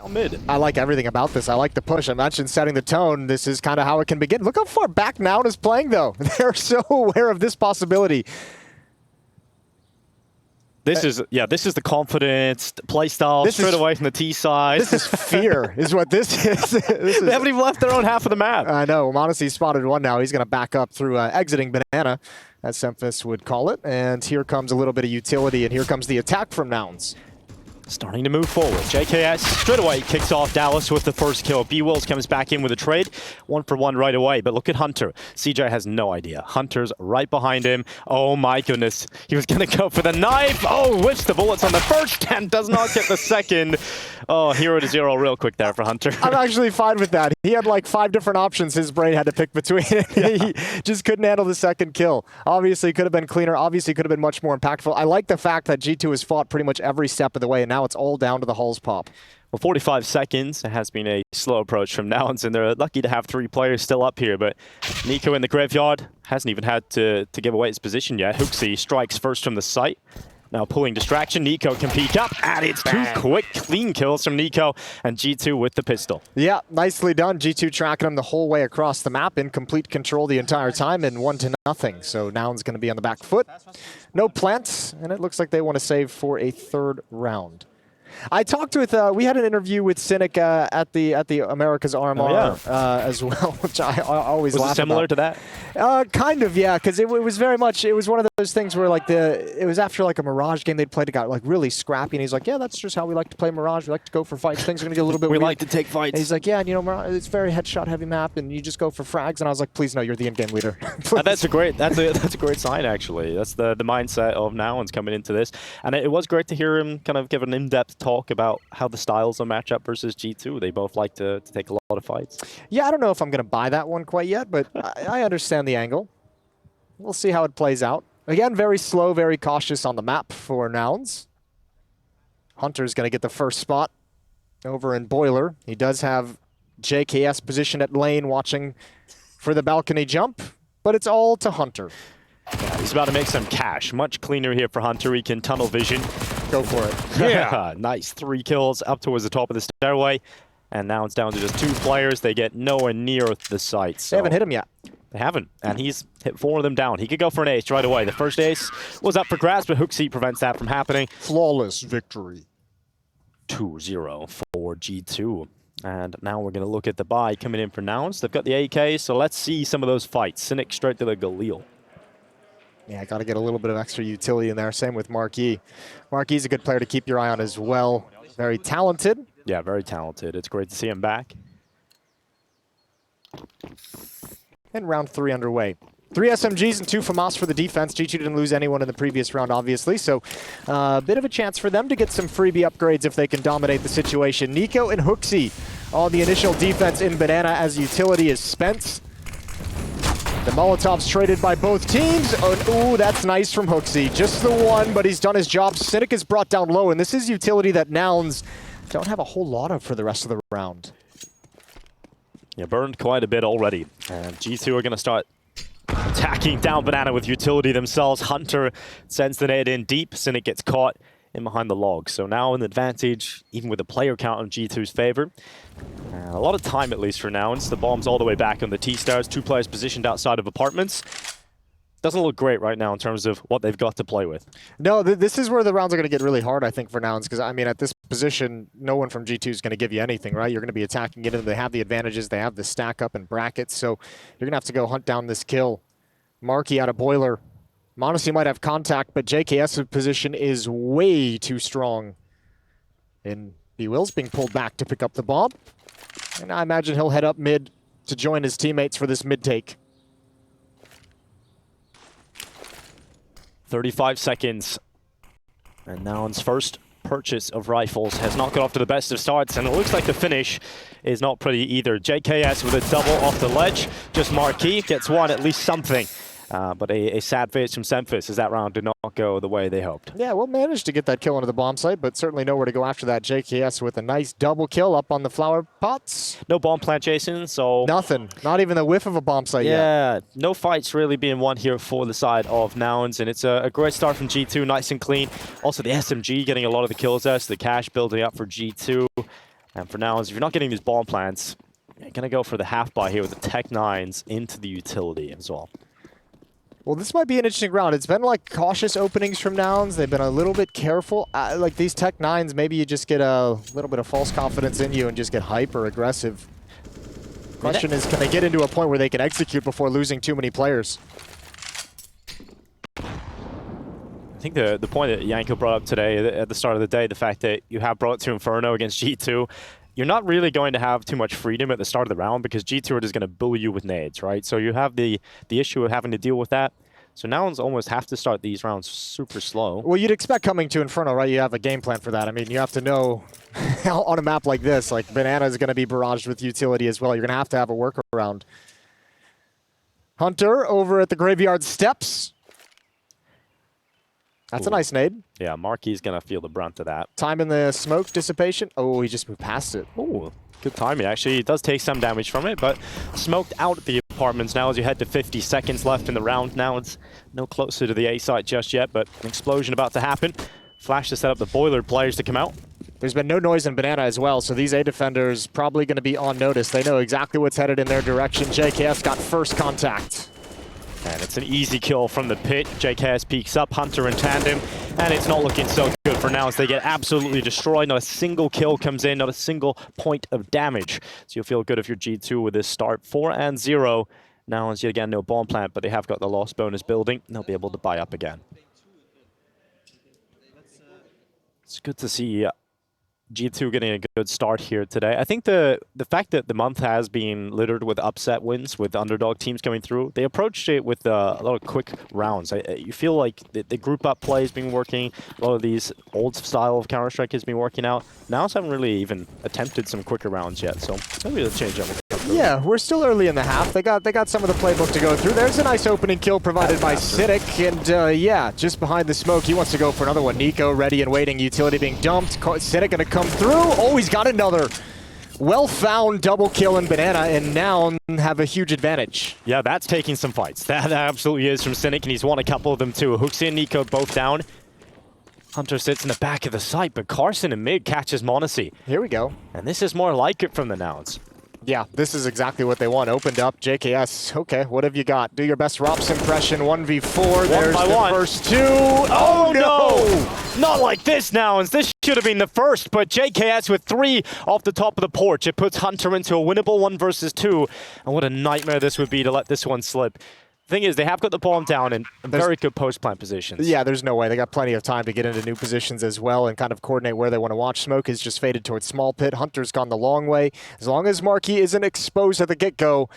Mid. I like everything about this. I like the push. I mentioned setting the tone. This is kind of how it can begin. Look how far back Noun is playing, though. They're so aware of this possibility. This is the confidence play style straight away from the T side. This is fear, is what this is. They haven't even left their own half of the map. I know. Monesi spotted one now. He's going to back up through exiting Banana, as Semphis would call it. And here comes a little bit of utility, and here comes the attack from Nouns. Starting to move forward. JKS straight away kicks off Dallas with the first kill. B-Wills comes back in with a trade. 1-for-1 right away. But look at Hunter. CJ has no idea. Hunter's right behind him. Oh my goodness. He was going to go for the knife. Oh, whiffs the bullets on the first and does not get the second. Oh, 0-0 real quick there for Hunter. I'm actually fine with that. He had like 5 different options his brain had to pick between. He just couldn't handle the second kill. Obviously, could have been cleaner. Obviously, could have been much more impactful. I like the fact that G2 has fought pretty much every step of the way, and now it's all down to the hulls pop. Well, 45 seconds. It has been a slow approach from Nouns, and they're lucky to have 3 players still up here. But Nico in the graveyard hasn't even had to give away his position yet. Hooksy strikes first from the site. Now pulling distraction. Nico can peek up, and it's 2 quick, clean kills from Nico, and G2 with the pistol. Yeah, nicely done. G2 tracking him the whole way across the map, in complete control the entire time, and 1-0. So Nouns going to be on the back foot. No plants, and it looks like they want to save for a 3rd round. I talked with, we had an interview with Cynic at the America's RMR as well, which I always laugh about. Was it similar to that? Kind of, yeah, because it was very much, it was one of those things where like it was after like a Mirage game they'd played, it got like really scrappy, and he's like, yeah, that's just how we like to play Mirage. We like to go for fights. Things are going to get a little bit we weird. like to take fights. And he's like, yeah, and you know, Mirage, it's very headshot heavy map, and you just go for frags. And I was like, please, no, you're the in-game leader. That's a great sign, actually. That's the mindset of Nouns coming into this. And it was great to hear him kind of give an in-depth talk about how the styles will match up versus G2. They both like to take a lot of fights. Yeah, I don't know if I'm going to buy that one quite yet, but I understand the angle. We'll see how it plays out. Again, very slow, very cautious on the map for Nouns. Hunter's going to get the first spot over in Boiler. He does have JKS positioned at lane watching for the balcony jump, but it's all to Hunter. Yeah, he's about to make some cash. Much cleaner here for Hunter. He can tunnel vision. Go for it. Yeah. Nice. 3 kills up towards the top of the stairway. And now it's down to just 2 players. They get nowhere near the site. So they haven't hit him yet. They haven't. And he's hit 4 of them down. He could go for an ace right away. The first ace was up for grabs, but Hooksy prevents that from happening. Flawless victory. 2-0 for G2. And now we're going to look at the buy coming in for Nouns. They've got the AK, so let's see some of those fights. Cynic straight to the Galil. Yeah, got to get a little bit of extra utility in there. Same with Marquis. Marquis' a good player to keep your eye on as well. Very talented. Yeah, very talented. It's great to see him back. And round 3 underway. 3 SMGs and 2 FAMAS for the defense. G2 didn't lose anyone in the previous round, obviously, so a bit of a chance for them to get some freebie upgrades if they can dominate the situation. Nico and Hooksy on the initial defense in Banana as utility is spent. The Molotovs traded by both teams. Oh, ooh, that's nice from Hooksy. Just the one, but he's done his job. Cynic is brought down low, and this is utility that Nouns don't have a whole lot of for the rest of the round. Yeah, burned quite a bit already. And G2 are going to start attacking down Banana with utility themselves. Hunter sends the nade in deep. Cynic gets caught in behind the log. So now an advantage, even with a player count in G2's favor. A lot of time, at least for Nouns. The bomb's all the way back on the T-Stars. 2 players positioned outside of apartments. Doesn't look great right now in terms of what they've got to play with. No, this is where the rounds are going to get really hard, I think, for Nouns. Because, I mean, at this position, no one from G2 is going to give you anything, right? You're going to be attacking it, and they have the advantages. They have the stack up and brackets. So you're going to have to go hunt down this kill. Marquis out of Boiler. Monesi might have contact, but JKS's position is way too strong. And B-Will's being pulled back to pick up the bomb. And I imagine he'll head up mid to join his teammates for this mid-take. 35 seconds. And Nouns' first purchase of rifles has not got off to the best of starts, and it looks like the finish is not pretty either. JKS with a double off the ledge. Just Marquis gets one, at least something. But a sad face from Semphis as that round did not go the way they hoped. Yeah, well managed to get that kill onto the bomb site, but certainly nowhere to go after that. JKS with a nice double kill up on the flower pots. No bomb plant, Jason, so... Nothing. Not even a whiff of a bomb site yet. Yeah, no fights really being won here for the side of Nouns, and it's a great start from G2, nice and clean. Also, the SMG getting a lot of the kills there, so the cash building up for G2. And for now, if you're not getting these bomb plants, you're going to go for the half buy here with the Tech 9s into the utility as well. Well, this might be an interesting round. It's been like cautious openings from Nouns. They've been a little bit careful. Like these Tech 9s, maybe you just get a little bit of false confidence in you and just get hyper aggressive. Question is, can they get into a point where they can execute before losing too many players? I think the point that Yanko brought up today at the start of the day, the fact that you have brought to Inferno against G2, you're not really going to have too much freedom at the start of the round because G2 are just going to bully you with nades, right? So you have the issue of having to deal with that. So Nouns almost have to start these rounds super slow. Well, you'd expect coming to Inferno, right? You have a game plan for that. I mean, you have to know on a map like this, like Banana is going to be barraged with utility as well. You're going to have a workaround. Hunter over at the graveyard steps. That's a nice nade. Yeah, Marky's going to feel the brunt of that. Time in the smoke dissipation. Oh, he just moved past it. Oh, good timing. Actually, it does take some damage from it, but smoked out the apartments now as you head to 50 seconds left in the round. Now it's no closer to the A site just yet, but an explosion about to happen. Flash to set up the boiler players to come out. There's been no noise in Banana as well, so these A defenders probably going to be on notice. They know exactly what's headed in their direction. JKS got first contact. And it's an easy kill from the pit. JKS peeks up, Hunter in tandem, and it's not looking so good for now as they get absolutely destroyed. Not a single kill comes in, not a single point of damage. So you'll feel good if you're G2 with this start. 4-0. Now, as yet again, no bomb plant, but they have got the lost bonus building. They'll be able to buy up again. It's good to see G2 getting a good start here today. I think the fact that the month has been littered with upset wins, with underdog teams coming through, they approached it with a lot of quick rounds. You feel like the group up play has been working. A lot of these old style of Counter-Strike has been working out. Nouns haven't really even attempted some quicker rounds yet, so maybe they'll change up. Yeah, we're still early in the half. They got some of the playbook to go through. There's a nice opening kill provided by Cynic, and yeah, just behind the smoke, he wants to go for another one. Nico ready and waiting, utility being dumped. Cynic gonna come through. Oh, he's got another. Well-found double kill in Banana, and now have a huge advantage. Yeah, that's taking some fights. That absolutely is from Cynic, and he's won a couple of them too. Hooks in, Nico both down. Hunter sits in the back of the site, but Carson in mid catches Monacy. Here we go. And this is more like it from the Nouns. Yeah, this is exactly what they want. Opened up, JKS. Okay, what have you got? Do your best Rops impression, 1v4. There's the first two. Oh no! Not like this, Nouns. This should have been the first, but JKS with 3 off the top of the porch. It puts Hunter into a winnable 1 versus 2. And what a nightmare this would be to let this one slip. Thing is, they have got the bomb down in very good post-plant positions. Yeah, there's no way. They got plenty of time to get into new positions as well and kind of coordinate where they want to watch. Smoke is just faded towards small pit. Hunter's gone the long way. As long as Marquis isn't exposed at the get-go,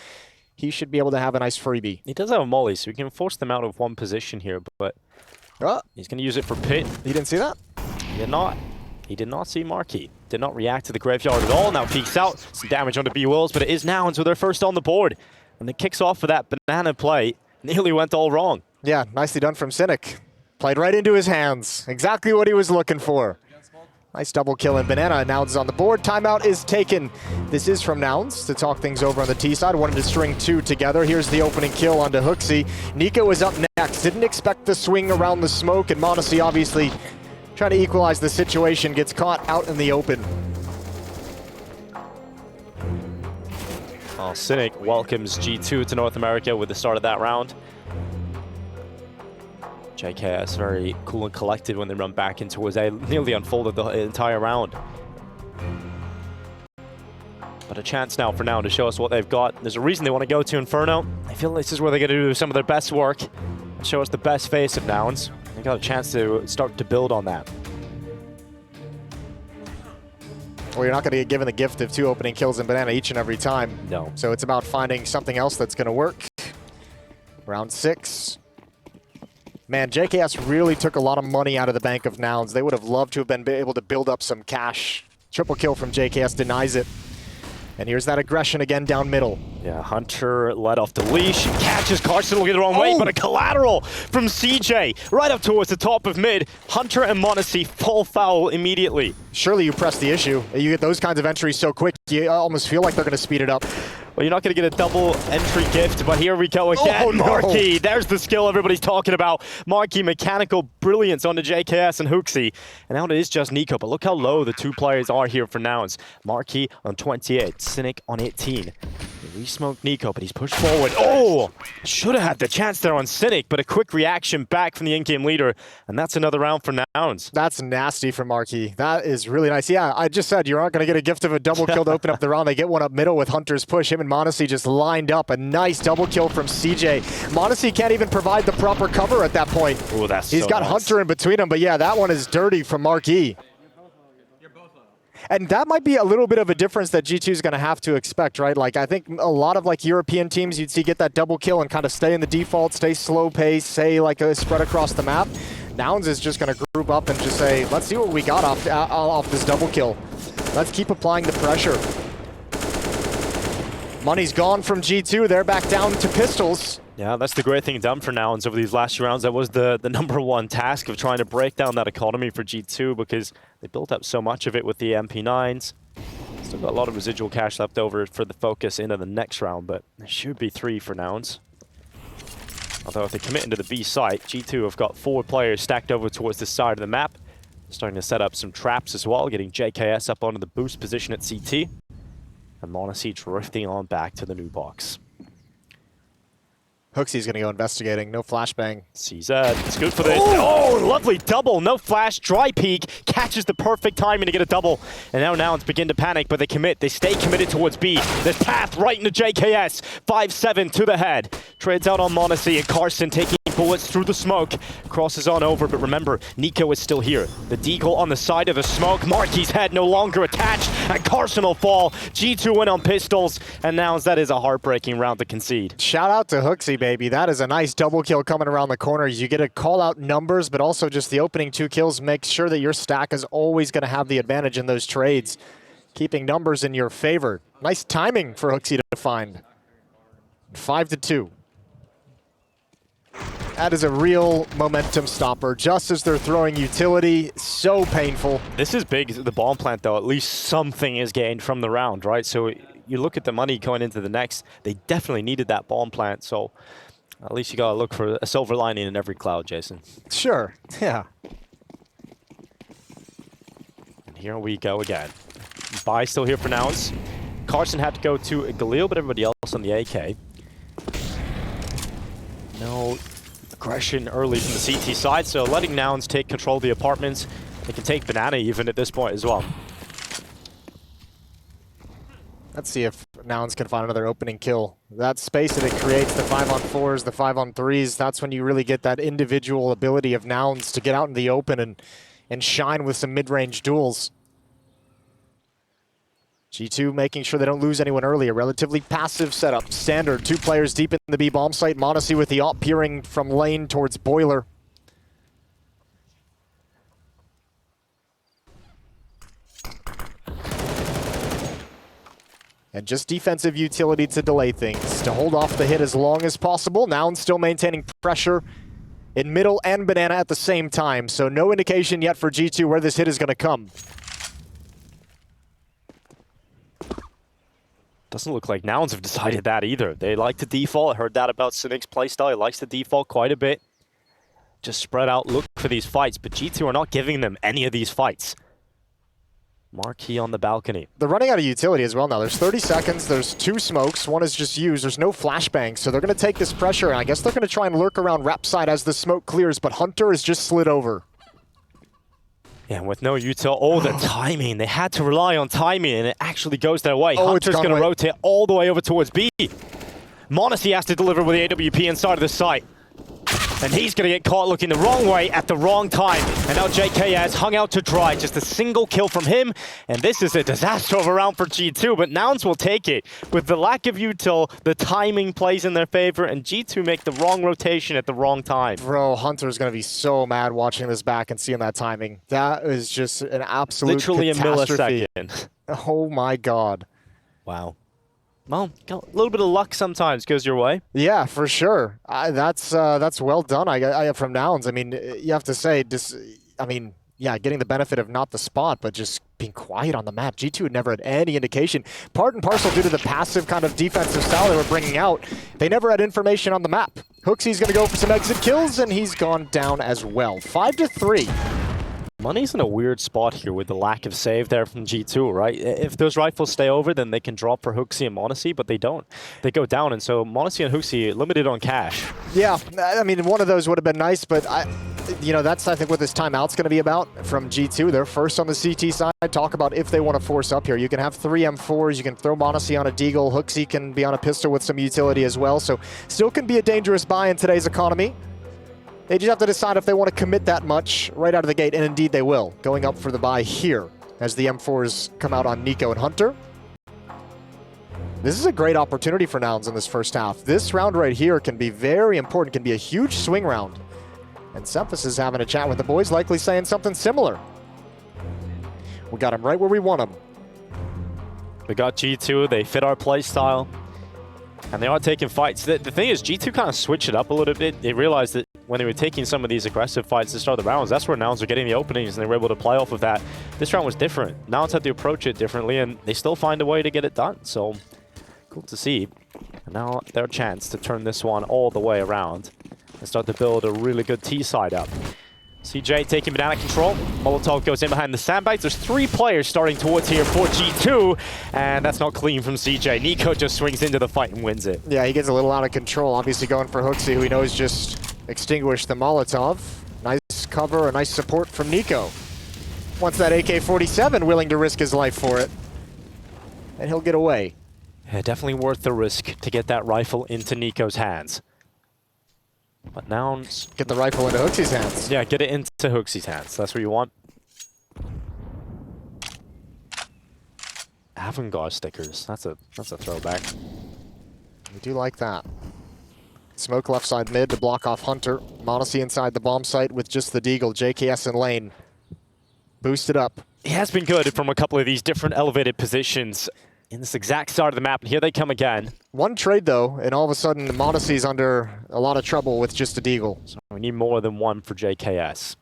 he should be able to have a nice freebie. He does have a molly, so we can force them out of one position here, but he's going to use it for pit. He didn't see that? He did not. He did not see Marquis. Did not react to the graveyard at all. Now peeks out. Some damage onto B-Wills, but it is Nouns with their first on the board. And it kicks off for that Banana play. Nearly went all wrong. Yeah, nicely done from Cynic. Played right into his hands. Exactly what he was looking for. Nice double kill in Banana. Nouns is on the board. Timeout is taken. This is from Nouns to talk things over on the T side. Wanted to string 2 together. Here's the opening kill onto Hooksy. Nico is up next. Didn't expect the swing around the smoke, and Monacy obviously trying to equalize the situation. Gets caught out in the open. Cynic welcomes G2 to North America with the start of that round. JKS very cool and collected when they run back into towards A. Nearly unfolded the entire round. But a chance now for Now to show us what they've got. There's a reason they want to go to Inferno. They feel this is where they're going to do some of their best work. Show us the best face of Nouns. They got a chance to start to build on that. Well, you're not going to get given the gift of 2 opening kills in Banana each and every time. No. So it's about finding something else that's going to work. Round 6. Man, JKS really took a lot of money out of the bank of Nouns. They would have loved to have been able to build up some cash. Triple kill from JKS denies it. And here's that aggression again down middle. Yeah, Hunter let off the leash, catches Carson looking the wrong way, but a collateral from CJ right up towards the top of mid. Hunter and Monacy full foul immediately. Surely you press the issue. You get those kinds of entries so quick, you almost feel like they're going to speed it up. Well, you're not going to get a double entry gift, but here we go again. Oh, no. Marquis, there's the skill everybody's talking about. Marquis, mechanical brilliance on the JKS and Hooksy. And now it is just Nico, but look how low the two players are here for Nouns. Marquis on 28, Cynic on 18. We smoked Nico, but he's pushed forward. Oh! Should have had the chance there on Cynic, but a quick reaction back from the in-game leader, and that's another round for Nouns. That's nasty for Marquis. That is really nice. Yeah, I just said you aren't going to get a gift of a double kill to open up the round. They get one up middle with Hunter's push. Him and Monacy just lined up. A nice double kill from CJ. Monacy can't even provide the proper cover at that point. Oh, that's He's so got nice. Hunter in between them, but yeah, that one is dirty from Marquis. And that might be a little bit of a difference that G2 is going to have to expect, right? Like, I think a lot of like European teams you'd see get that double kill and kind of stay in the default, stay slow pace, say like a spread across the map. Nouns is just going to group up and just say, let's see what we got off this double kill. Let's keep applying the pressure. Money's gone from G2. They're back down to pistols. Yeah, that's the great thing done for Nouns over these last few rounds. That was the #1 task of trying to break down that economy for G2 because they built up so much of it with the MP9s. Still got a lot of residual cash left over for the focus into the next round, but there should be 3 for Nouns. Although if they commit into the B site, G2 have got 4 players stacked over towards the side of the map. Starting to set up some traps as well, getting JKS up onto the boost position at CT. And Monacy drifting on back to the new box. Hooksy's going to go investigating. No flashbang. CZ, it's good for this. Oh, lovely double. No flash, dry peek. Catches the perfect timing to get a double. And now Nouns begin to panic, but they commit. They stay committed towards B. There's path right into JKS. 5-7 to the head. Trades out on Monacy and Carson taking bullets through the smoke. Crosses on over, but remember, Nico is still here. The deagle on the side of the smoke. Marquis' head no longer attached, and Carson will fall. G2 win on pistols, and Nouns, that is a heartbreaking round to concede. Shout out to Hooksy, baby. That is a nice double kill coming around the corner. You get to call out numbers, but also just the opening 2 kills makes sure that your stack is always going to have the advantage in those trades, keeping numbers in your favor. Nice timing for Hooksy to find. 5-2. That is a real momentum stopper. Just as they're throwing utility, so painful. This is big. The bomb plant, though, at least something is gained from the round, right? So you look at the money going into the next, they definitely needed that bomb plant, so at least you got to look for a silver lining in every cloud, Jason. Sure, yeah. And here we go again. Buy still here for Nouns. Carson had to go to Galil, but everybody else on the AK. No aggression early from the CT side, so letting Nouns take control of the apartments. They can take Banana even at this point as well. Let's see if Nouns can find another opening kill. That space that it creates, the 5-on-4s, the 5-on-3s, that's when you really get that individual ability of Nouns to get out in the open and shine with some mid-range duels. G2 making sure they don't lose anyone early. A relatively passive setup. Standard, 2 players deep in the B bomb site. Monacy with the op peering from lane towards Boiler. And just defensive utility to delay things, to hold off the hit as long as possible. Nouns still maintaining pressure in middle and Banana at the same time. So no indication yet for G2 where this hit is going to come. Doesn't look like Nouns have decided that either. They like to default. I heard that about Cynic's playstyle. He likes to default quite a bit. Just spread out, look for these fights. But G2 are not giving them any of these fights. Marquis on the balcony. They're running out of utility as well now. There's 30 seconds. There's 2 smokes. One is just used. There's no flashbang. So they're going to take this pressure. And I guess they're going to try and lurk around rep side as the smoke clears. But Hunter is just slid over. Yeah, with no util. Oh, the timing. They had to rely on timing, and it actually goes their way. Oh, Hunter's going to rotate all the way over towards B. Monacy has to deliver with the AWP inside of the site. And he's going to get caught looking the wrong way at the wrong time. And now JKS hung out to dry. Just a single kill from him. And this is a disaster of a round for G2. But Nouns will take it. With the lack of util, the timing plays in their favor. And G2 make the wrong rotation at the wrong time. Bro, Hunter's going to be so mad watching this back and seeing that timing. That is just an absolute literally catastrophe. a millisecond. Oh my God. Wow. Well, a little bit of luck sometimes goes your way. Yeah, for sure. That's well done. I from Nouns. I mean, you have to say, yeah, getting the benefit of not the spot, but just being quiet on the map. G2 had never had any indication. Part and parcel due to the passive kind of defensive style they were bringing out. They never had information on the map. Hooksy's going to go for some exit kills, and he's gone down as well. 5-3. Money's in a weird spot here with the lack of save there from G2, right? If those rifles stay over, then they can drop for Hooksy and Monacy, but they don't. They go down, and so Monacy and Hooksy limited on cash. Yeah, I mean, one of those would have been nice, but that's, I think, what this timeout's going to be about from G2. They're first on the CT side. Talk about if they want to force up here. You can have 3 M4s. You can throw Monacy on a deagle. Hooksy can be on a pistol with some utility as well. So still can be a dangerous buy in today's economy. They just have to decide if they want to commit that much right out of the gate, and indeed they will. Going up for the buy here as the M4s come out on Nico and Hunter. This is a great opportunity for Nouns in this first half. This round right here can be very important, can be a huge swing round. And Cephas is having a chat with the boys, likely saying something similar. We got him right where we want him. We got G2, they fit our play style, and they are taking fights. The thing is, G2 kind of switched it up a little bit. They realized that when they were taking some of these aggressive fights to start the rounds, that's where Nouns are getting the openings, and they were able to play off of that. This round was different. Nouns had to approach it differently, and they still find a way to get it done. So, cool to see. And now their chance to turn this one all the way around and start to build a really good T side up. CJ taking banana control. Molotov goes in behind the sandbags. There's 3 players starting towards here for G2, and that's not clean from CJ. Nico just swings into the fight and wins it. Yeah, he gets a little out of control. Obviously going for Hooksy, who he knows just extinguished the Molotov. Nice cover, a nice support from Nico. Wants that AK-47, willing to risk his life for it. And he'll get away. Yeah, definitely worth the risk to get that rifle into Nico's hands. But Nouns... Get the rifle into Hooksy's hands. Yeah, get it into Hooksy's hands. That's what you want. Avant-garde stickers. That's a throwback. We do like that. Smoke left side mid to block off Hunter. Monacy inside the bomb site with just the deagle. JKS in lane. Boosted up. He has been good from a couple of these different elevated positions in this exact start of the map, and here they come again. One trade, though, and all of a sudden, Monacy's under a lot of trouble with just a deagle. So we need more than one for JKS.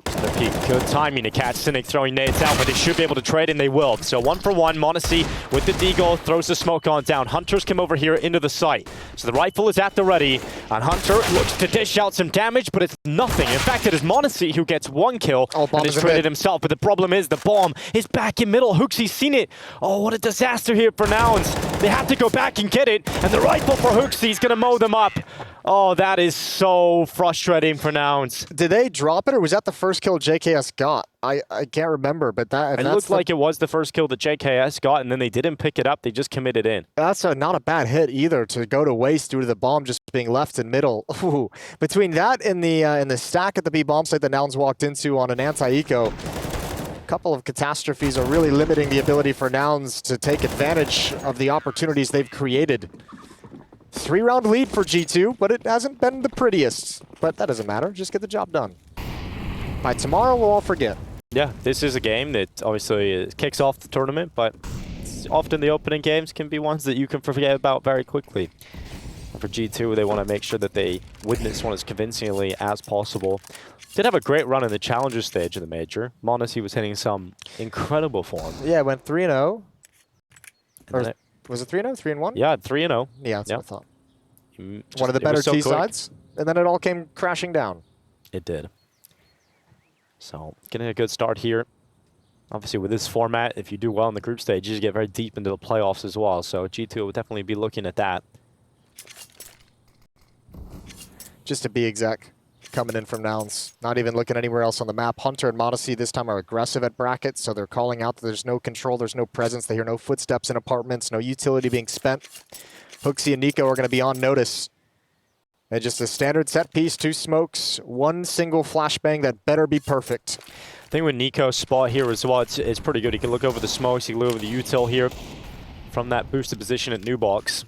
The peak, good timing to catch Cynic throwing nades out, but they should be able to trade, and they will. So 1 for 1, Monacy with the deagle, throws the smoke on down. Hunters come over here into the site. So the rifle is at the ready, and Hunter looks to dish out some damage, but it's nothing. In fact, it is Monacy who gets 1 kill and has traded himself, but the problem is the bomb is back in middle. Hooksy's seen it. Oh, what a disaster here for Nouns. They have to go back and get it, and the rifle for Hooksy is going to mow them up. Oh, that is so frustrating for Nouns. Did they drop it, or was that the first kill JKS got? I can't remember, but it looked like it was the first kill that JKS got, and then they didn't pick it up. They just committed in. That's not a bad hit either to go to waste due to the bomb just being left in middle. Ooh. Between that and the stack at the B bomb site that Nouns walked into on an anti-eco, a couple of catastrophes are really limiting the ability for Nouns to take advantage of the opportunities they've created. 3-round lead for G2, but it hasn't been the prettiest. But that doesn't matter. Just get the job done. By tomorrow, we'll all forget. Yeah, this is a game that obviously kicks off the tournament, but often the opening games can be ones that you can forget about very quickly. And for G2, they want to make sure that they win this one as convincingly as possible. Did have a great run in the challenger stage of the major. Monacy was hitting some incredible form. Yeah, it went 3-0. Was it 3-0? 3-1? Yeah, 3-0. Yeah, that's what I thought. One of the better T sides, and then it all came crashing down. It did. So, getting a good start here. Obviously, with this format, if you do well in the group stage, you get very deep into the playoffs as well. So, G2 will definitely be looking at that. Just a B exec coming in from Nouns. Not even looking anywhere else on the map. Hunter and Monacy this time are aggressive at brackets, so they're calling out that there's no control, there's no presence. They hear no footsteps in apartments, no utility being spent. Hooksy and Nico are going to be on notice. And just a standard set piece, 2 smokes, 1 single flashbang that better be perfect. I think with Nico's spot here as well, it's pretty good. He can look over the smokes, he can look over the util here from that boosted position at New Box.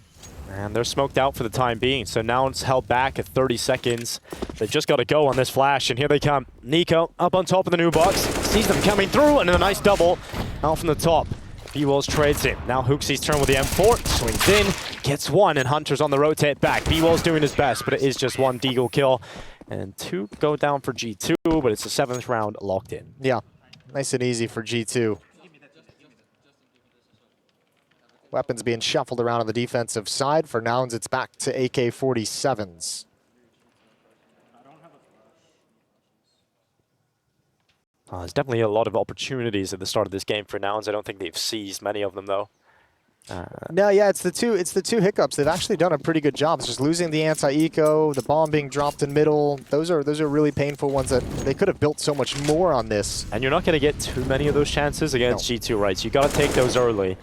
And they're smoked out for the time being, so now it's held back at 30 seconds. They've just got to go on this flash, and here they come. Nico up on top of the New Box, sees them coming through, and a nice double out from the top. B-Walls trades it. Now Hooksy's turn with the M4, swings in, gets 1, and Hunter's on the rotate back. B-Walls doing his best, but it is just 1 deagle kill. And 2 go down for G2, but it's the 7th round locked in. Yeah, nice and easy for G2. Weapons being shuffled around on the defensive side. For Nouns, it's back to AK-47s. There's definitely a lot of opportunities at the start of this game for Nouns. I don't think they've seized many of them, though. No, yeah, it's the two hiccups. They've actually done a pretty good job. It's just losing the anti-eco, the bomb being dropped in middle. Those are really painful ones that they could have built so much more on this. And you're not going to get too many of those chances against G2, right? So you got to take those early.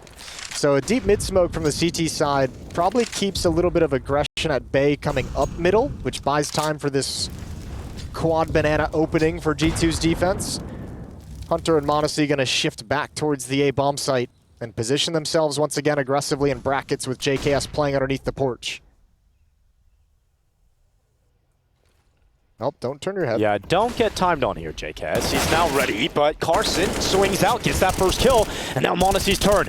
So a deep mid smoke from the CT side probably keeps a little bit of aggression at Bay coming up middle, which buys time for this quad banana opening for G2's defense. Hunter and m0NESY going to shift back towards the A bomb site and position themselves once again aggressively in brackets with JKS playing underneath the porch. Nope, don't turn your head. Yeah, don't get timed on here, JKS. He's now ready, but Carson swings out, gets that first kill, and now m0NESY's turn.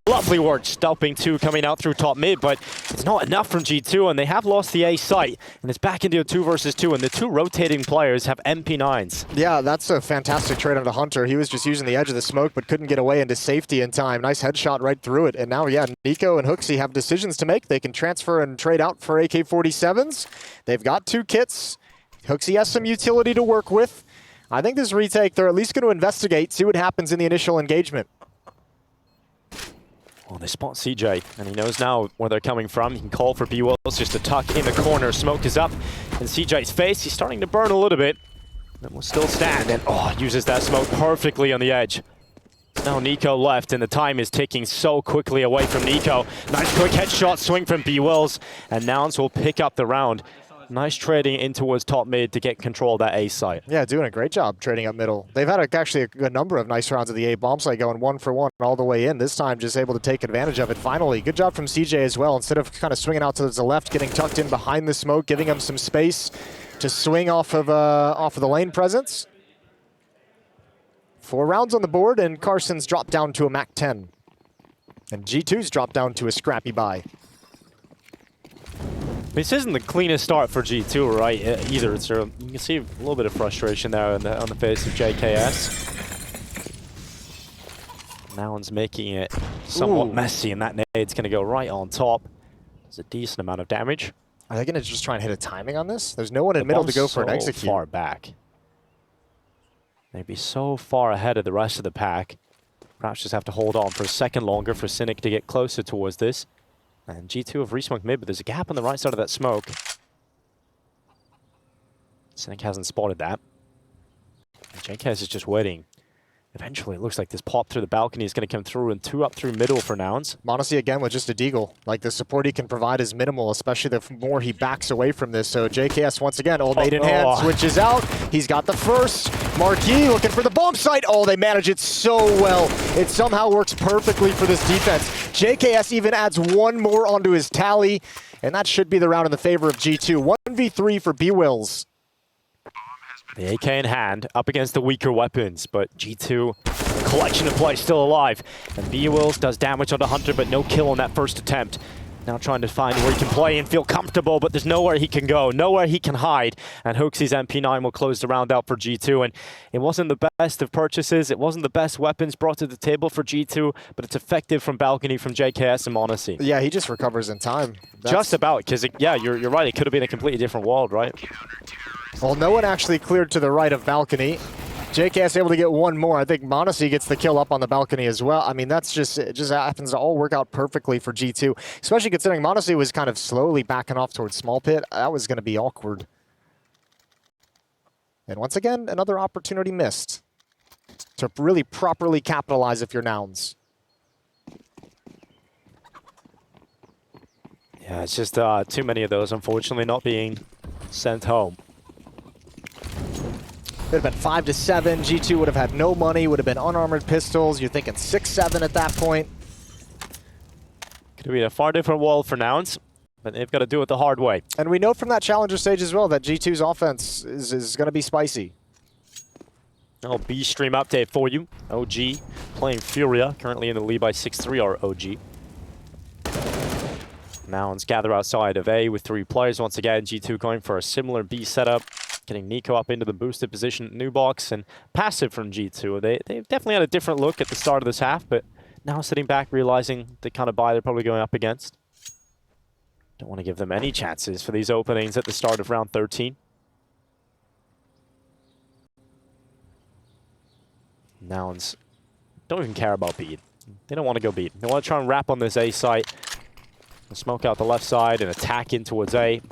Lovely work, stopping 2 coming out through top mid, but it's not enough from G2, and they have lost the A site, and it's back into a 2 versus 2, and the 2 rotating players have MP9s. Yeah, that's a fantastic trade onto Hunter. He was just using the edge of the smoke, but couldn't get away into safety in time. Nice headshot right through it, and now, yeah, Nico and HooXi have decisions to make. They can transfer and trade out for AK-47s. They've got 2 kits. HooXi has some utility to work with. I think this retake, they're at least going to investigate, see what happens in the initial engagement. Well, they spot CJ, and he knows now where they're coming from. He can call for B-Wills just to tuck in the corner. Smoke is up in CJ's face. He's starting to burn a little bit. Then will still stand, and uses that smoke perfectly on the edge. Now Nico left, and the time is ticking so quickly away from Nico. Nice quick headshot swing from B-Wills, and Nouns will pick up the round. Nice trading in towards top mid to get control of that A site. Yeah, doing a great job trading up middle. They've had actually a number of nice rounds of the A bomb site going 1 for 1 all the way in. This time just able to take advantage of it finally. Good job from CJ as well. Instead of kind of swinging out to the left, getting tucked in behind the smoke, giving him some space to swing off of the lane presence. 4 rounds on the board, and Carson's dropped down to a MAC 10. And G2's dropped down to a scrappy buy. This isn't the cleanest start for G2, right, either. So you can see a little bit of frustration there on the face of JKS. Nouns making it somewhat messy, and that nade's going to go right on top. It's a decent amount of damage. Are they going to just try and hit a timing on this? There's no one in middle to go for an execute. Far back. They'd be so far ahead of the rest of the pack. Perhaps just have to hold on for a second longer for Cynic to get closer towards this. And G2 have re-smoked mid, but there's a gap on the right side of that smoke. Cynic hasn't spotted that. And JKS is just waiting. Eventually, it looks like this pop through the balcony is going to come through, and 2 up through middle for Nouns. m0NESY again with just a deagle. Like, the support he can provide is minimal, especially the more he backs away from this. So JKS once again, old nade in hand, switches out. He's got the first. Marquis looking for the bomb site. Oh, they manage it so well. It somehow works perfectly for this defense. JKS even adds 1 more onto his tally, and that should be the round in the favor of G2. 1v3 for B-Wills. The AK in hand, up against the weaker weapons, but G2, collection of play still alive. And B-Wills does damage on the Hunter, but no kill on that first attempt. Now trying to find where he can play and feel comfortable, but there's nowhere he can go, nowhere he can hide. And HooXi's MP9 will close the round out for G2. And it wasn't the best of purchases, it wasn't the best weapons brought to the table for G2, but it's effective from balcony from JKS and m0NESY. Yeah, he just recovers in time. Just about, because yeah, you're right, it could have been a completely different world, right? Well, no one actually cleared to the right of balcony. JKS able to get 1 more. I think m0NESY gets the kill up on the balcony as well. I mean, it just happens to all work out perfectly for G2, especially considering m0NESY was kind of slowly backing off towards small pit. That was going to be awkward. And once again, another opportunity missed to really properly capitalize if you're Nouns. Yeah, it's just too many of those, unfortunately, not being sent home. It would have been 5 to 7. G2 would have had no money, would have been unarmored pistols. You're thinking 6-7 at that point. Could have been a far different world for Nouns, but they've got to do it the hard way. And we know from that challenger stage as well that G2's offense is going to be spicy. Oh, B stream update for you. OG playing Furia, currently in the lead by 6-3 are OG. Nouns gather outside of A with 3 players once again. G2 going for a similar B setup. getting Nico up into the boosted position at New Box, and passive from G2. They've definitely had a different look at the start of this half, but now sitting back, realizing the kind of buy they're probably going up against. Don't want to give them any chances for these openings at the start of round 13. Nouns don't even care about beat. They don't want to go beat. They want to try and wrap on this A site. Smoke out the left side and attack in towards A.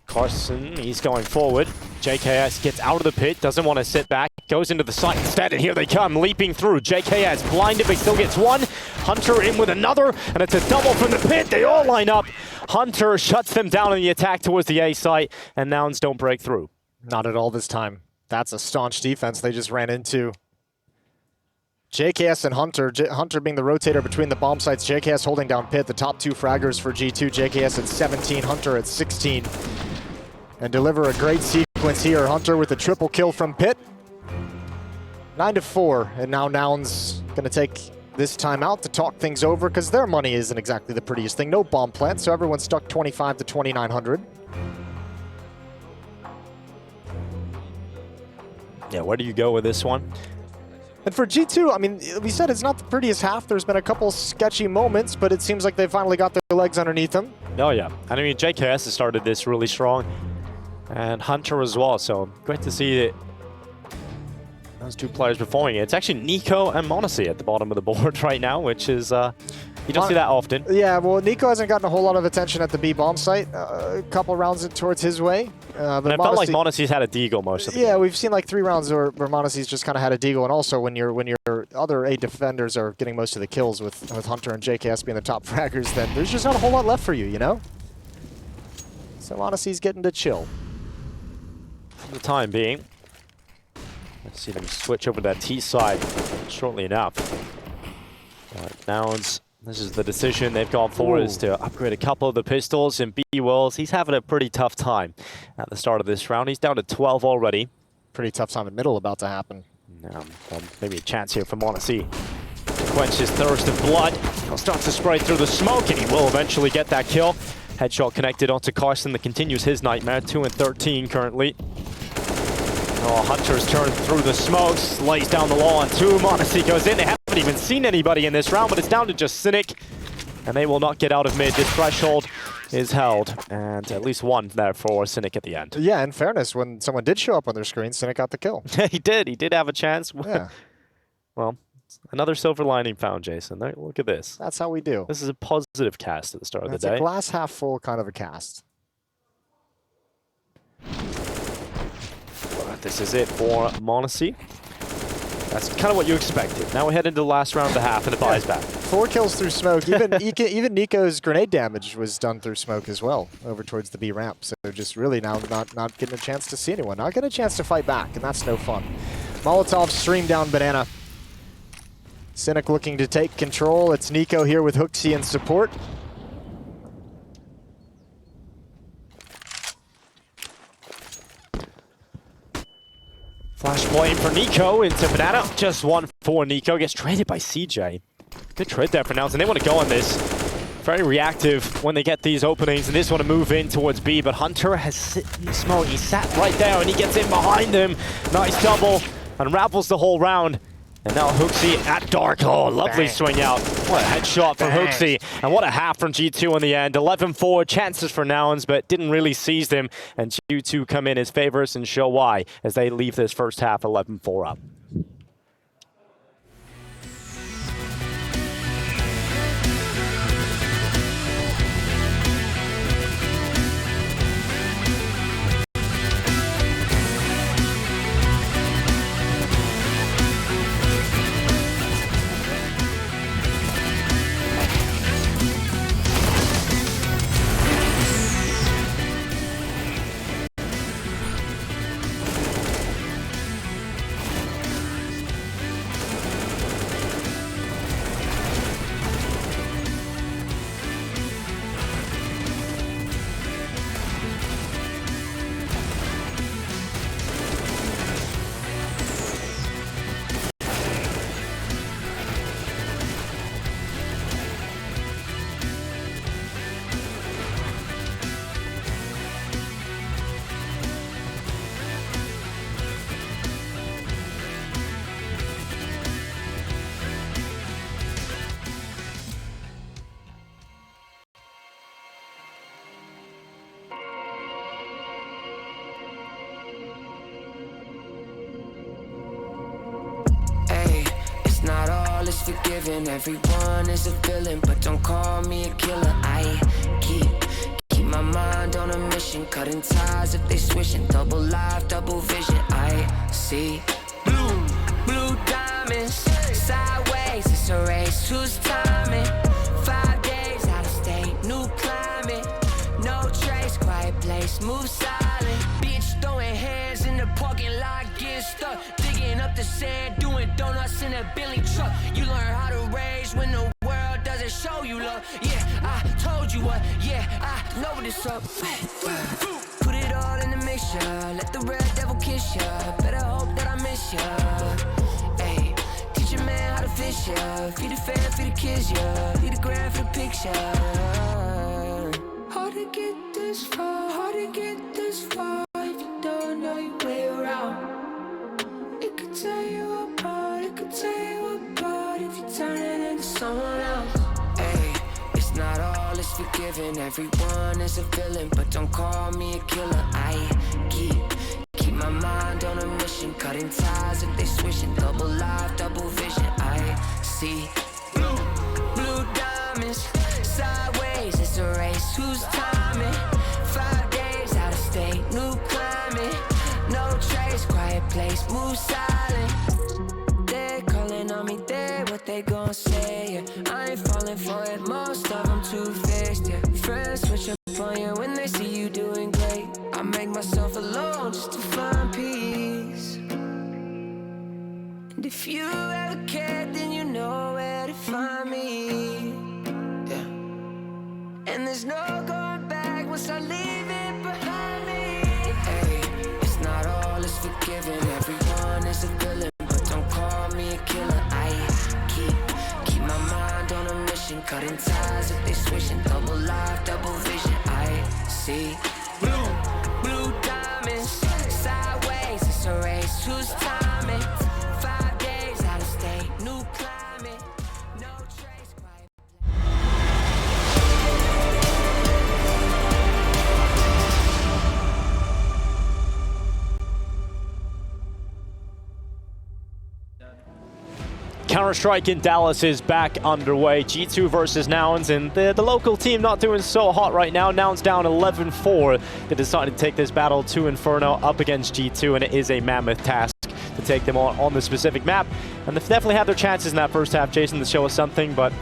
Carson, he's going forward. JKS gets out of the pit, doesn't want to sit back, goes into the site instead, and here they come, leaping through. JKS blinded, but still gets one. Hunter in with another, and it's a double from the pit. They all line up. Hunter shuts them down in the attack towards the A site, and Nouns don't break through. Not at all this time. That's a staunch defense they just ran into. JKS and Hunter, Hunter being the rotator between the bomb sites, JKS holding down pit, the top two fraggers for G2, JKS at 17, Hunter at 16. And deliver a great sequence here. Hunter with a triple kill from pit. 9-4, and now Nouns gonna take this time out to talk things over because their money isn't exactly the prettiest thing. No bomb plant, so everyone's stuck 25 to 2,900. Yeah, where do you go with this one? And for G2, I mean, we said it's not the prettiest half. There's been a couple sketchy moments, but it seems like they finally got their legs underneath them. Oh, yeah. And I mean, JKS has started this really strong, and Hunter as well. So great to see that those two players performing. It's actually Nico and Monacy at the bottom of the board right now, which is, you don't see that often. Yeah, well, Nico hasn't gotten a whole lot of attention at the B bomb site. A couple rounds towards his way. But it felt like Monacy's had a deagle most of the game. We've seen like 3 rounds where Monacy's just kind of had a deagle, and also when your other 8 defenders are getting most of the kills with Hunter and JKS being the top fraggers, then there's just not a whole lot left for you, you know? So Monacy's getting to chill. For the time being. Let's see them switch over to that T side shortly enough. Nouns, this is the decision they've gone for, is to upgrade a couple of the pistols. And B-Wills, he's having a pretty tough time at the start of this round. He's down to 12 already. Pretty tough time in the middle about to happen. Maybe a chance here for Monacy to quench his thirst of blood. He'll start to spray through the smoke, and he will eventually get that kill. Headshot connected onto Carson that continues his nightmare. 2 and 13 currently. Oh, Hunter's turned through the smokes, lays down the wall on 2. Monacy goes in. They haven't even seen anybody in this round, but it's down to just Cynic, and they will not get out of mid. This threshold is held, and at least one there for Cynic at the end. Yeah, in fairness, when someone did show up on their screen, Cynic got the kill. He did. He did have a chance. Yeah. Well, another silver lining found, Jason. There, look at this. That's how we do. This is a positive cast at the start of the day. It's a glass half full kind of a cast. This is it for Monacy. That's kind of what you expected. Now we head into the last round of the half, and it buys back. 4 kills through smoke. Even Nico's grenade damage was done through smoke as well, over towards the B ramp. So just really now not getting a chance to see anyone. Not getting a chance to fight back, and that's no fun. Molotov stream down Banana. Cynic looking to take control. It's Nico here with Hooksy in support. Flashpoint for Nico into Banana. Just one for Nico. Gets traded by CJ. Good trade there for Nouns, and they want to go on this. Very reactive when they get these openings, and they just want to move in towards B, but Hunter has sit in the smoke. He sat right there, and he gets in behind him. Nice double. Unravels the whole round. And now Hooksy at dark. Oh, lovely swing out. What a headshot from Hooksy. And what a half from G2 in the end. 11-4 chances for Nouns, but didn't really seize them. And G2 come in as favorites and show why as they leave this first half 11-4 up. is forgiven, everyone is a villain, but don't call me a killer. I keep my mind on a mission, cutting ties if they switching, double life, double vision. I see blue diamonds, sideways, it's a race, who's timing? 5 days out of state, new climate, no trace, quiet place, move silent. Bitch throwing hands in the parking lot, getting stuck, digging up the sand, doing donuts in a Billy truck. You learn how to rage when the world doesn't show you love. Yeah, I told you what, yeah, I know what it's up. Put it all in the mixture, let the red devil kiss ya. Better hope that I miss ya. Hey, teach a man how to fish ya. Feed the fan, feed the kids ya. Lead the grand for the picture. Hard to get this far, hard to get this far. If you don't know your way around, it could tear you apart, it could tear you apart if you turn it into someone else. Hey, it's not all is forgiven, everyone is a villain, but don't call me a killer. I keep my mind on a mission, cutting ties if they switching, double life, double vision. I see blue diamonds, sideways, it's a race, who's timing? 5 days out of state, new climate, no trace, quiet place, move silent. They're calling on me, they're what they gon' say, yeah. I ain't falling for it, most of them two-faced, yeah. Friends switch up on you when they see you doing great. I make myself alone just to find peace. And if you ever cared, then you know where to find me, yeah. And there's no going back once I leave it behind me. Hey, it's not all is forgiven, everyone is a villain, but don't call me a killer. I keep my mind on a mission, cutting ties if they switching, double life, double vision. I see blue diamonds, sideways, it's a race, who's timing? 5 days out of state, new climate, no trace, quiet. Counter-Strike in Dallas is back underway. G2 versus Nouns, and the local team not doing so hot right now. Nouns down 11-4. They decided to take this battle to Inferno up against G2, and it is a mammoth task to take them on the specific map. And they've definitely had their chances in that first half, Jason, to show us something, but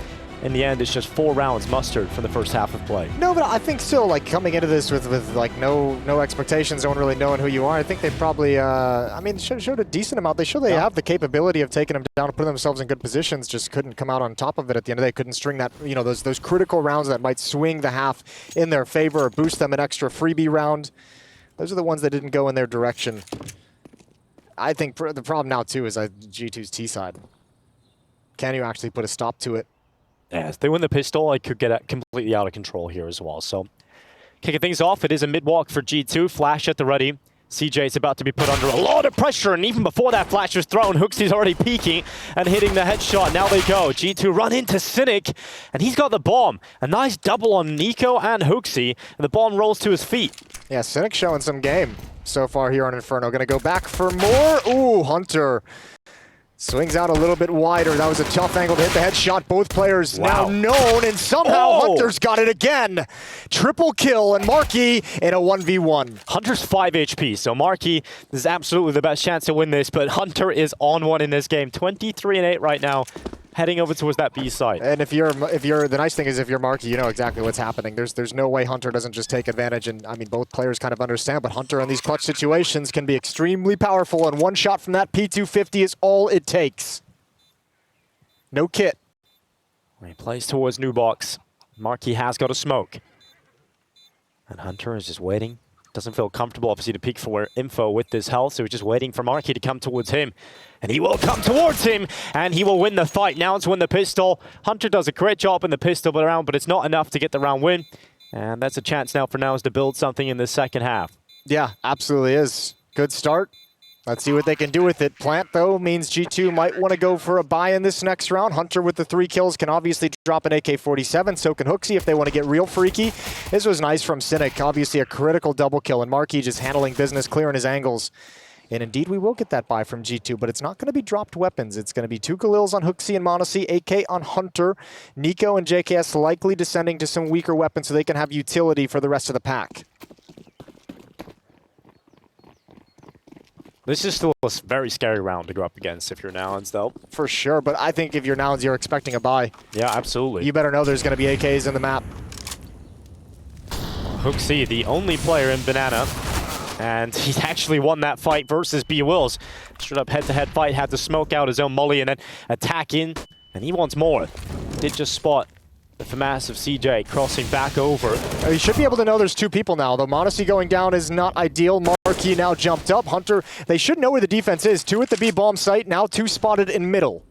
in the end, it's just 4 rounds mustered from the first half of play. No, but I think still, like, coming into this with like no expectations, no one really knowing who you are, I think they probably, I mean, showed a decent amount. They showed they have the capability of taking them down, putting themselves in good positions, just couldn't come out on top of it at the end of the day. Couldn't string that, you know, those critical rounds that might swing the half in their favor or boost them an extra freebie round. Those are the ones that didn't go in their direction. I think the problem now, too, is G2's T side. Can you actually put a stop to it? Yeah, if they win the pistol, I could get completely out of control here as well. So, kicking things off, it is a mid-walk for G2. Flash at the ready. CJ is about to be put under a lot of pressure, and even before that flash was thrown, Hooksy's already peeking and hitting the headshot. Now they go. G2 run into Cynic, and he's got the bomb. A nice double on Nico and Hooksy, and the bomb rolls to his feet. Yeah, Cynic showing some game so far here on Inferno. Gonna go back for more. Ooh, Hunter swings out a little bit wider. That was a tough angle to hit the headshot. Both players now known, and somehow Hunter's got it again. Triple kill, and Marky in a 1v1. Hunter's 5 HP, so Marky is absolutely the best chance to win this, but Hunter is on one in this game. 23-8 right now, heading over towards that B side. And if you're the nice thing is if you're Marky, you know exactly what's happening. There's no way Hunter doesn't just take advantage, and I mean both players kind of understand, but Hunter in these clutch situations can be extremely powerful, and one shot from that P250 is all it takes. No kit. He plays towards new box. Marky has got a smoke. And Hunter is just waiting. Doesn't feel comfortable, obviously, to peek for info with this health, so he's just waiting for Marky to come towards him. And he will come towards him, and he will win the fight. Now to win the pistol. Hunter does a great job in the pistol round, but it's not enough to get the round win. And that's a chance now for Nouns to build something in the second half. Yeah, absolutely is. Good start. Let's see what they can do with it. Plant, though, means G2 might want to go for a buy in this next round. Hunter with the 3 kills can obviously drop an AK-47. So can Hooksy if they want to get real freaky. This was nice from Cynic. Obviously a critical double kill, and Marky just handling business, clearing his angles. And indeed, we will get that buy from G2, but it's not going to be dropped weapons. It's going to be 2 Galils on Hooksy and Monacy, AK on Hunter, Nico and JKS likely descending to some weaker weapons so they can have utility for the rest of the pack. This is still a very scary round to go up against if you're Nouns, though. For sure, but I think if you're Nouns, you're expecting a buy. Yeah, absolutely. You better know there's going to be AKs in the map. Hooksy, the only player in Banana, and he's actually won that fight versus B Wills. Straight up head-to-head fight, had to smoke out his own molly and then attack in, and he wants more. Did just spot the FAMAS of CJ crossing back over. You should be able to know there's 2 people now, though Monacy going down is not ideal. Marquis now jumped up. Hunter, they should know where the defense is. 2 at the B bomb site, now 2 spotted in middle.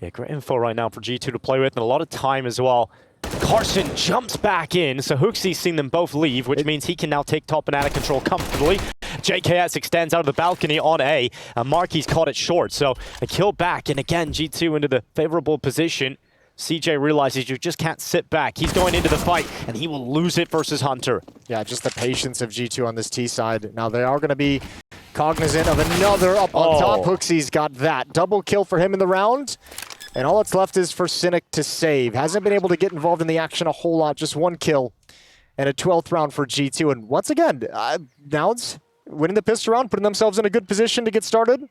Yeah, great info right now for G2 to play with, and a lot of time as well. Carson jumps back in, so Hooksy's seen them both leave, which means he can now take top banana control comfortably. JKS extends out of the balcony on A. Marquis caught it short, so a kill back, and again, G2 into the favorable position. CJ realizes you just can't sit back. He's going into the fight, and he will lose it versus Hunter. Yeah, just the patience of G2 on this T side. Now, they are going to be cognizant of another up on top. Hooksy's got that. Double kill for him in the round. And all that's left is for Cynic to save. Hasn't been able to get involved in the action a whole lot. Just 1 kill and a 12th round for G2. And once again, Nouns winning the pistol round, putting themselves in a good position to get started,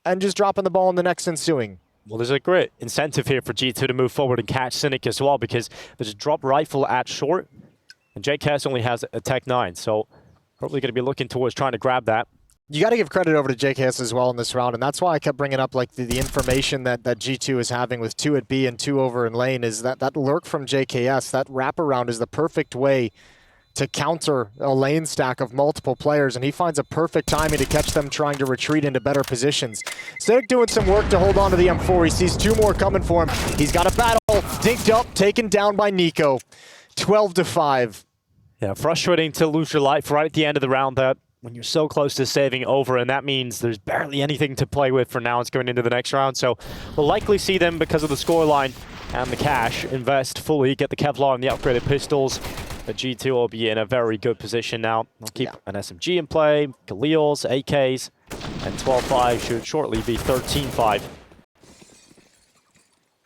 and just dropping the ball in the next ensuing. Well, there's a great incentive here for G2 to move forward and catch Cynic as well, because there's a drop rifle at short, and JKS only has a Tech 9, so probably going to be looking towards trying to grab that. You got to give credit over to JKS as well in this round, and that's why I kept bringing up like the information that G2 is having with 2 at B and 2 over in lane, is that lurk from JKS, that wraparound is the perfect way to counter a lane stack of multiple players, and he finds a perfect timing to catch them trying to retreat into better positions. Cynic doing some work to hold on to the M4. He sees 2 more coming for him. He's got a battle, dinked up, taken down by Nico. 12-5. Yeah, frustrating to lose your life right at the end of the round there when you're so close to saving over, and that means there's barely anything to play with for now. It's going into the next round, so we'll likely see them, because of the scoreline and the cash, invest fully, get the Kevlar and the upgraded pistols. But G2 will be in a very good position now. They'll keep an SMG in play, Galils, AKs, and 12-5 should shortly be 13-5.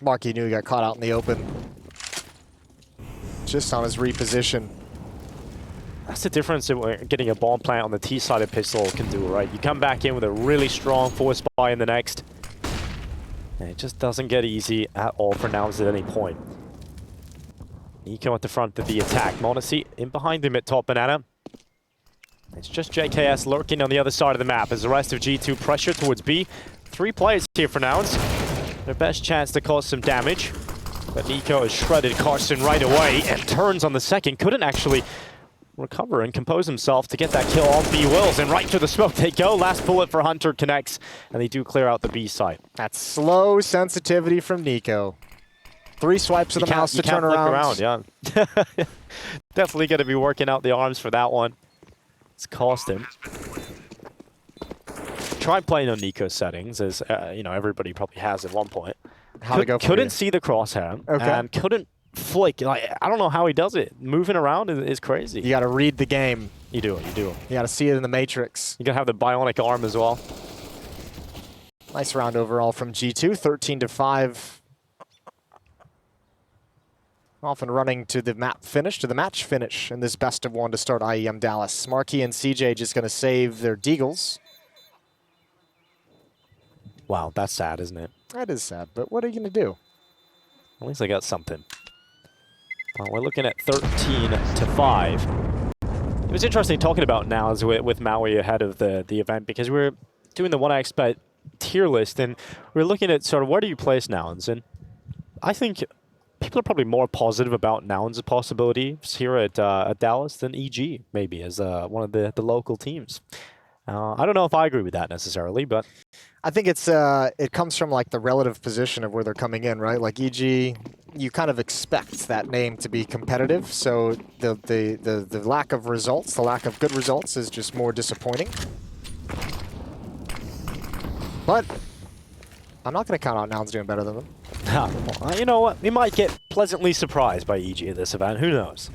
Marquis knew he got caught out in the open. Just on his reposition. That's the difference that getting a bomb plant on the T-sided pistol can do, right? You come back in with a really strong force buy in the next, and it just doesn't get easy at all for Nouns at any point. Nico at the front of the attack. Monacy in behind him at top banana. It's just JKS lurking on the other side of the map as the rest of G2 pressure towards B. 3 players here for Nouns. Their best chance to cause some damage. But Nico has shredded Carson right away and turns on the second. Couldn't actually recover and compose himself to get that kill on B Wills. And right to the smoke they go. Last bullet for Hunter connects, and they do clear out the B site. That slow sensitivity from Nico. 3 swipes of the mouse to turn around. Yeah. Definitely going to be working out the arms for that one. It's cost him. Try playing on Nico's settings, as you know, everybody probably has at one point. Couldn't see the crosshair, and couldn't flick. Like, I don't know how he does it. Moving around is crazy. You got to read the game. You do. You got to see it in the matrix. You got to have the bionic arm as well. Nice round overall from G2, 13-5. Off and running to the match finish in this best of 1 to start IEM Dallas. Marquis and CJ just going to save their deagles. Wow, that's sad, isn't it? That is sad, but what are you going to do? At least I got something. Well, we're looking at 13-5. It was interesting talking about Nouns with Maui ahead of the event, because we were doing the 1xBet tier list, and we were looking at sort of where do you place Nouns, and I think people are probably more positive about Nouns' possibilities here at Dallas than EG, maybe, as one of the local teams. I don't know if I agree with that necessarily, but I think it's it comes from like the relative position of where they're coming in, right? Like EG, you kind of expect that name to be competitive, so the lack of results, the lack of good results, is just more disappointing. But I'm not going to count out Nouns doing better than them. Well, you know what? We might get pleasantly surprised by EG at this event. Who knows?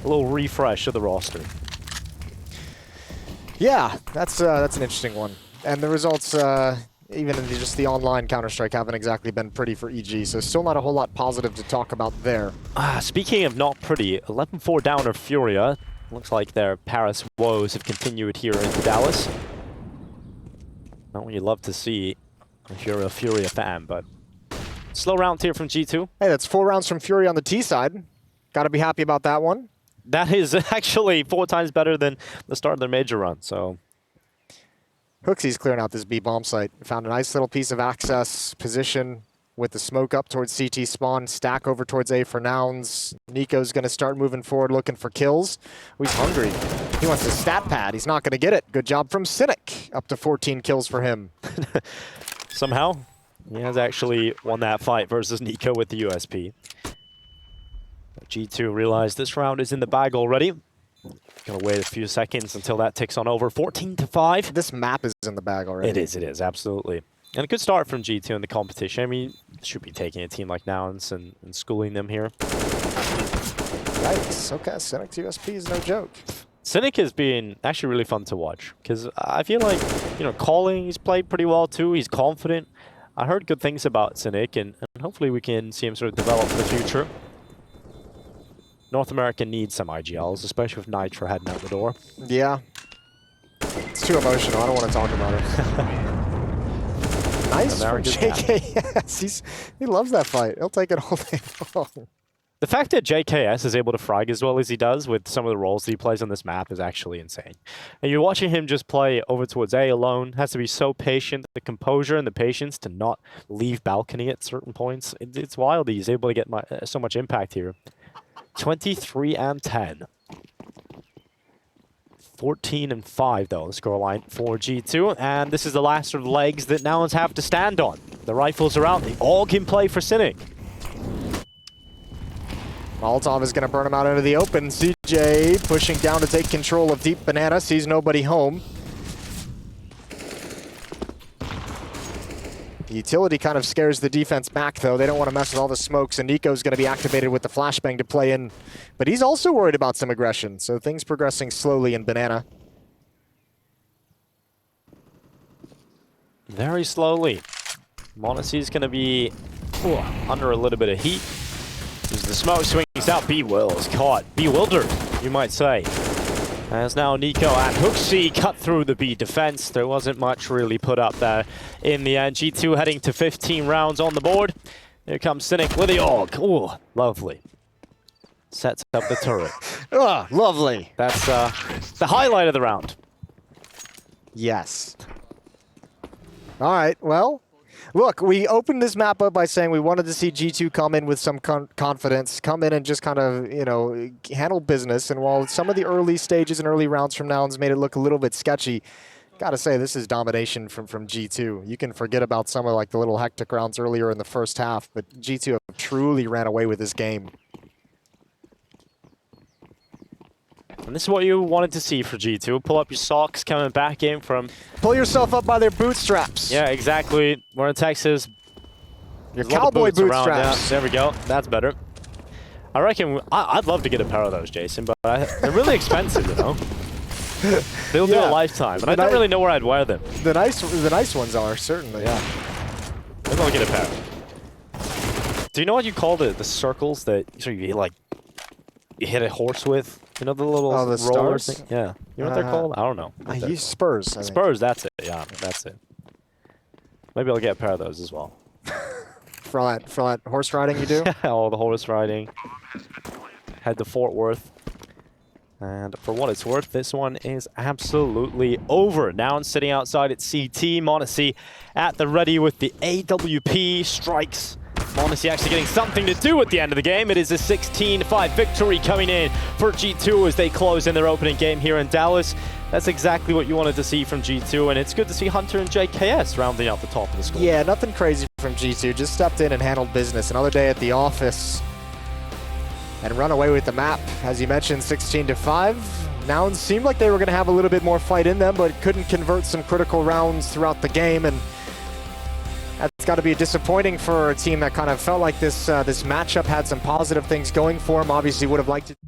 A little refresh of the roster. Yeah, that's an interesting one. And the results, even in just the online Counter-Strike, haven't exactly been pretty for EG, so still not a whole lot positive to talk about there. Speaking of not pretty, 11-4 down of Furia. Looks like their Paris woes have continued here in Dallas. Not what you love to see if you're a Furia fan, but slow round here from G2. Hey, that's 4 rounds from Fury on the T side. Got to be happy about that one. That is actually 4 times better than the start of their major run, so... Hooksy's clearing out this B bomb site. Found a nice little piece of access position with the smoke up towards CT spawn, stack over towards A for Nouns. Nico's going to start moving forward looking for kills. Oh, he's hungry. He wants the stat pad. He's not going to get it. Good job from Cynic. Up to 14 kills for him. Somehow, he has actually won that fight versus Nico with the USP. G2 realized this round is in the bag already. Gonna wait a few seconds until that ticks on over. 14-5. This map is in the bag already. It is, absolutely. And a good start from G2 in the competition. I mean, should be taking a team like Nouns and schooling them here. Yikes. Okay, Cynic's USP is no joke. Cynic has been actually really fun to watch because I feel like, you know, calling, he's played pretty well too. He's confident. I heard good things about Cynic, and hopefully we can see him sort of develop for the future. North America needs some IGLs, especially with Nitro heading out the door. Yeah. It's too emotional. I don't want to talk about it. Nice from JKS. He loves that fight. He'll take it all day long. The fact that JKS is able to frag as well as he does with some of the roles that he plays on this map is actually insane. And you're watching him just play over towards A alone. Has to be so patient. The composure and the patience to not leave balcony at certain points. It's wild that he's able to get so much impact here. 23-10. 14-5 though, the scoreline for G2, and this is the last of the legs that Nouns have to stand on. The rifles are out, they all can play for Cynic. Molotov is going to burn him out into the open. CJ pushing down to take control of Deep Banana, sees nobody home. The utility kind of scares the defense back, though. They don't want to mess with all the smokes, and Nico's going to be activated with the flashbang to play in. But he's also worried about some aggression, so things progressing slowly in Banana. Very slowly. Monacy's going to be under a little bit of heat. As the smoke swings out, B-Will is caught. Bewildered, you might say. As now Nico and Hooksy cut through the B defense. There wasn't much really put up there in the end. G2 heading to 15 rounds on the board. Here comes Cynic with the AUG. Ooh, lovely. Sets up the turret. Ah, lovely. That's the highlight of the round. Yes. All right, well, look, we opened this map up by saying we wanted to see G2 come in with some confidence, come in and just kind of, you know, handle business. And while some of the early stages and early rounds from Nouns made it look a little bit sketchy, gotta say this is domination from G2. You can forget about some of like the little hectic rounds earlier in the first half, but G2 have truly ran away with this game. And this is what you wanted to see for G2. Pull up your socks coming back in from... Pull yourself up by their bootstraps. Yeah, exactly. We're in Texas. Your cowboy bootstraps. Yeah, there we go. That's better. I reckon... I'd love to get a pair of those, Jason, but they're really expensive, you know? They'll do a lifetime, and I don't really know where I'd wear them. The nice ones are, certainly. Yeah. Maybe I'll get a pair. Do you know what you call the circles that you like you hit a horse with? You know the little roller thing? Yeah. You know what they're called? I don't know. I use Spurs. Spurs, that's it. Yeah, that's it. Maybe I'll get a pair of those as well. For all that horse riding you do? All the horse riding. Head to Fort Worth. And for what it's worth, this one is absolutely over. Now I'm sitting outside at CT. Monacy at the ready with the AWP strikes. Monacy actually getting something to do at the end of the game. It is a 16-5 victory coming in for G2 as they close in their opening game here in Dallas. That's exactly what you wanted to see from G2, and it's good to see Hunter and JKS rounding out the top of the score. Yeah, nothing crazy from G2. Just stepped in and handled business. Another day at the office and run away with the map. As you mentioned, 16-5. Nouns seemed like they were going to have a little bit more fight in them, but couldn't convert some critical rounds throughout the game, and that's got to be disappointing for a team that kind of felt like this matchup had some positive things going for them. Obviously would have liked it.